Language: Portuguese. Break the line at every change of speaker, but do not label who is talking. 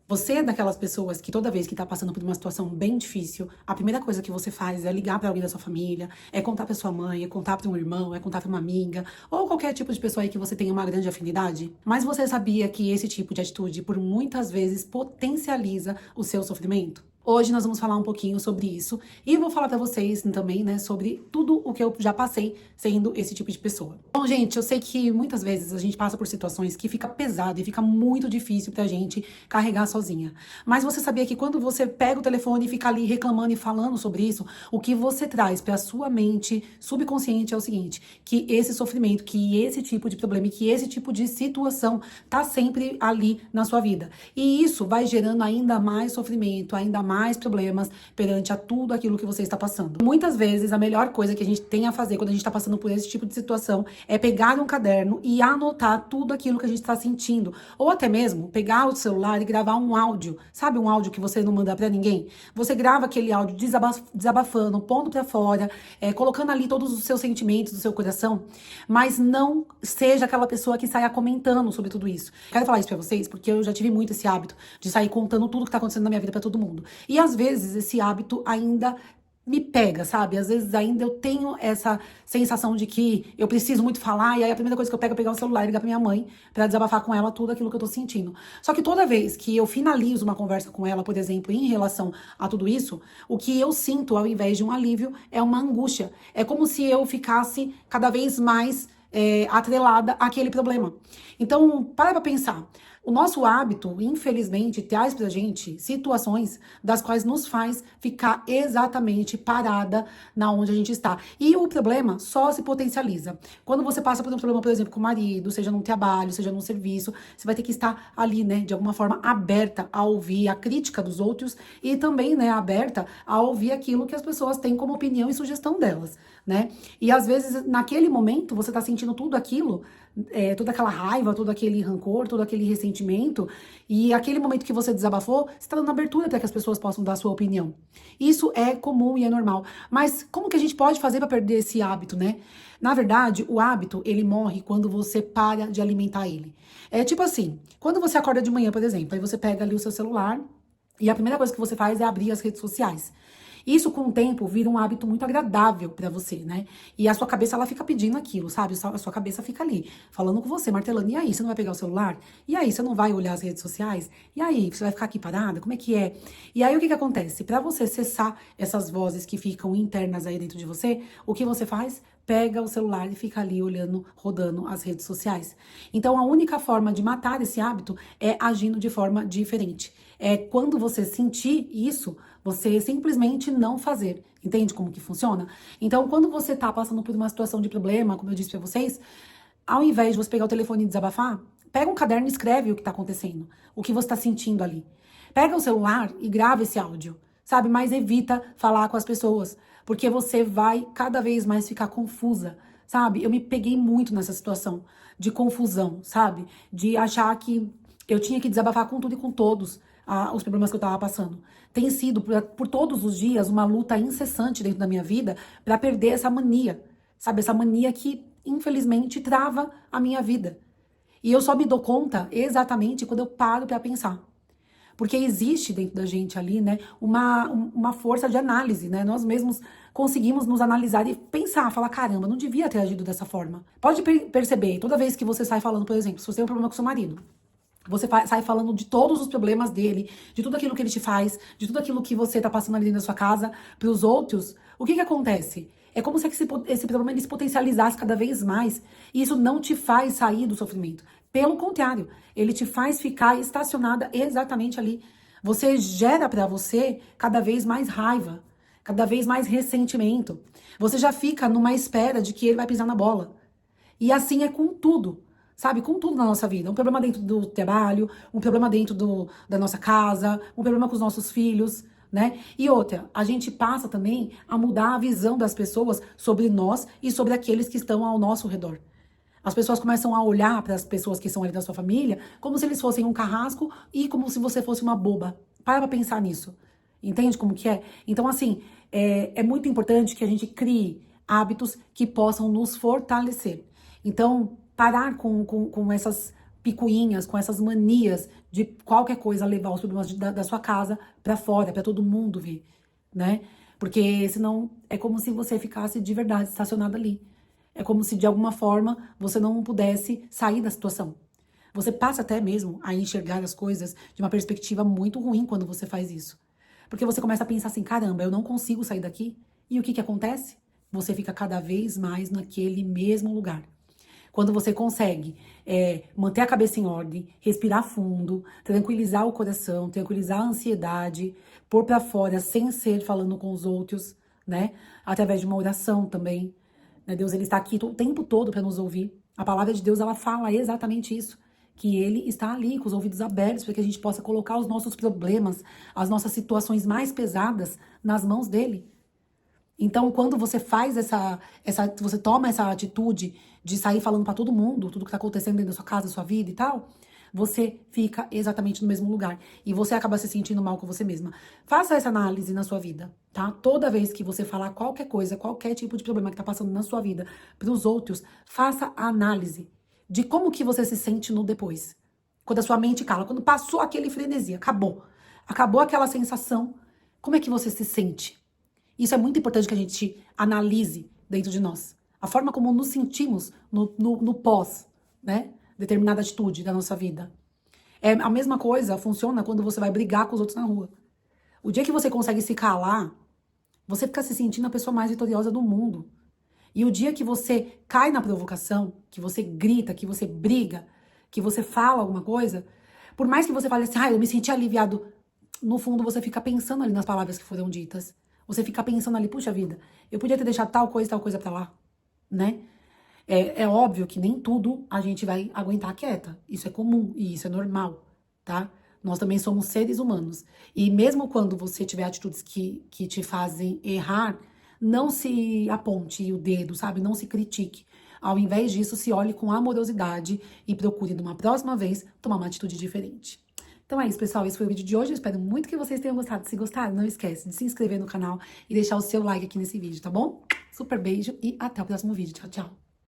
Você é daquelas pessoas que toda vez que tá passando por uma situação bem difícil, a primeira coisa que você faz é ligar pra alguém da sua família, é contar pra sua mãe, é contar pra um irmão, é contar pra uma amiga, ou qualquer tipo de pessoa aí que você tenha uma grande afinidade? Mas você sabia que esse tipo de atitude, por muitas vezes, potencializa o seu sofrimento? Hoje nós vamos falar um pouquinho sobre isso e vou falar pra vocês também, né, sobre tudo o que eu já passei sendo esse tipo de pessoa. Bom, gente, eu sei que muitas vezes a gente passa por situações que fica pesado e fica muito difícil pra gente carregar sozinha. Mas você sabia que quando você pega o telefone e fica ali reclamando e falando sobre isso, o que você traz pra sua mente subconsciente é o seguinte, que esse sofrimento, que esse tipo de problema e que esse tipo de situação tá sempre ali na sua vida. E isso vai gerando ainda mais sofrimento, ainda mais problemas perante a tudo aquilo que você está passando. Muitas vezes, a melhor coisa que a gente tem a fazer quando a gente está passando por esse tipo de situação é pegar um caderno e anotar tudo aquilo que a gente está sentindo. Ou até mesmo pegar o celular e gravar um áudio. Sabe um áudio que você não manda pra ninguém? Você grava aquele áudio desabafando, pondo pra fora, colocando ali todos os seus sentimentos do seu coração, mas não seja aquela pessoa que saia comentando sobre tudo isso. Quero falar isso pra vocês porque eu já tive muito esse hábito de sair contando tudo que tá acontecendo na minha vida pra todo mundo. E às vezes esse hábito ainda me pega, sabe? Às vezes ainda eu tenho essa sensação de que eu preciso muito falar, e aí a primeira coisa que eu pego é pegar o celular e ligar pra minha mãe pra desabafar com ela tudo aquilo que eu tô sentindo. Só que toda vez que eu finalizo uma conversa com ela, por exemplo, em relação a tudo isso, o que eu sinto ao invés de um alívio é uma angústia. É como se eu ficasse cada vez mais atrelada àquele problema. Então, para pra pensar. O nosso hábito, infelizmente, traz pra gente situações das quais nos faz ficar exatamente parada na onde a gente está. E o problema só se potencializa. Quando você passa por um problema, por exemplo, com o marido, seja num trabalho, seja num serviço, você vai ter que estar ali, né, de alguma forma aberta a ouvir a crítica dos outros e também, né, aberta a ouvir aquilo que as pessoas têm como opinião e sugestão delas, né? E às vezes, naquele momento, você tá sentindo tudo aquilo, toda aquela raiva, todo aquele rancor, todo aquele ressentimento, e aquele momento que você desabafou, você está dando abertura para que as pessoas possam dar a sua opinião. Isso é comum e é normal. Mas como que a gente pode fazer para perder esse hábito, né? Na verdade, o hábito, ele morre quando você para de alimentar ele. É tipo assim, quando você acorda de manhã, por exemplo, aí você pega ali o seu celular e a primeira coisa que você faz é abrir as redes sociais. Isso, com o tempo, vira um hábito muito agradável pra você, né? E a sua cabeça, ela fica pedindo aquilo, sabe? A sua cabeça fica ali, falando com você, martelando. E aí, você não vai pegar o celular? E aí, você não vai olhar as redes sociais? E aí, você vai ficar aqui parada? Como é que é? E aí, o que que acontece? Pra você cessar essas vozes que ficam internas aí dentro de você, o que você faz? Pega o celular e fica ali olhando, rodando as redes sociais. Então, a única forma de matar esse hábito é agindo de forma diferente. É quando você sentir isso, você simplesmente não fazer. Entende como que funciona? Então, quando você tá passando por uma situação de problema, como eu disse pra vocês, ao invés de você pegar o telefone e desabafar, pega um caderno e escreve o que tá acontecendo, o que você tá sentindo ali. Pega o celular e grava esse áudio, sabe? Mas evita falar com as pessoas, porque você vai cada vez mais ficar confusa, sabe? Eu me peguei muito nessa situação de confusão, sabe? De achar que eu tinha que desabafar com tudo e com todos os problemas que eu tava passando. Tem sido, por todos os dias, uma luta incessante dentro da minha vida pra perder essa mania, sabe? Essa mania que, infelizmente, trava a minha vida. E eu só me dou conta exatamente quando eu paro pra pensar. Porque existe dentro da gente ali, né, uma força de análise, né? Nós mesmos conseguimos nos analisar e pensar, falar, caramba, não devia ter agido dessa forma. Pode perceber, toda vez que você sai falando, por exemplo, se você tem um problema com seu marido, você sai falando de todos os problemas dele, de tudo aquilo que ele te faz, de tudo aquilo que você tá passando ali dentro da sua casa, pros outros. O que que acontece? É como se esse problema ele se potencializasse cada vez mais. E isso não te faz sair do sofrimento. Pelo contrário, ele te faz ficar estacionada exatamente ali. Você gera pra você cada vez mais raiva, cada vez mais ressentimento. Você já fica numa espera de que ele vai pisar na bola. E assim é com tudo, sabe? Com tudo na nossa vida. Um problema dentro do trabalho, um problema dentro da nossa casa, um problema com os nossos filhos, né? E outra, a gente passa também a mudar a visão das pessoas sobre nós e sobre aqueles que estão ao nosso redor. As pessoas começam a olhar para as pessoas que são ali da sua família como se eles fossem um carrasco e como se você fosse uma boba. Para pra pensar nisso. Entende como que é? Então, assim, é muito importante que a gente crie hábitos que possam nos fortalecer. Então, parar com essas picuinhas, com essas manias de qualquer coisa levar os problemas da sua casa pra fora, pra todo mundo ver, né? Porque senão é como se você ficasse de verdade estacionado ali. É como se de alguma forma você não pudesse sair da situação. Você passa até mesmo a enxergar as coisas de uma perspectiva muito ruim quando você faz isso. Porque você começa a pensar assim, caramba, eu não consigo sair daqui. E o que que acontece? Você fica cada vez mais naquele mesmo lugar. Quando você consegue manter a cabeça em ordem, respirar fundo, tranquilizar o coração, tranquilizar a ansiedade, pôr pra fora sem ser falando com os outros, né? Através de uma oração também. Né? Deus, ele está aqui o tempo todo para nos ouvir. A palavra de Deus, ela fala exatamente isso. Que ele está ali com os ouvidos abertos para que a gente possa colocar os nossos problemas, as nossas situações mais pesadas nas mãos dele. Então, quando você faz você toma essa atitude de sair falando pra todo mundo, tudo que tá acontecendo dentro da sua casa, da sua vida e tal, você fica exatamente no mesmo lugar. E você acaba se sentindo mal com você mesma. Faça essa análise na sua vida, tá? Toda vez que você falar qualquer coisa, qualquer tipo de problema que tá passando na sua vida pros outros, faça a análise de como que você se sente no depois. Quando a sua mente cala, quando passou aquele frenesi, acabou. Acabou aquela sensação, como é que você se sente? Isso é muito importante que a gente analise dentro de nós. A forma como nos sentimos no pós, né? Determinada atitude da nossa vida. É a mesma coisa, funciona quando você vai brigar com os outros na rua. O dia que você consegue se calar, você fica se sentindo a pessoa mais vitoriosa do mundo. E o dia que você cai na provocação, que você grita, que você briga, que você fala alguma coisa, por mais que você fale assim, eu me senti aliviado, no fundo você fica pensando ali nas palavras que foram ditas. Você fica pensando ali, puxa vida, eu podia ter deixado tal coisa pra lá, né? É óbvio que nem tudo a gente vai aguentar quieta. Isso é comum e isso é normal, tá? Nós também somos seres humanos. E mesmo quando você tiver atitudes que te fazem errar, não se aponte o dedo, sabe? Não se critique. Ao invés disso, se olhe com amorosidade e procure, numa próxima vez, tomar uma atitude diferente. Então é isso, pessoal. Esse foi o vídeo de hoje. Eu espero muito que vocês tenham gostado. Se gostaram, não esquece de se inscrever no canal e deixar o seu like aqui nesse vídeo, tá bom? Super beijo e até o próximo vídeo. Tchau, tchau.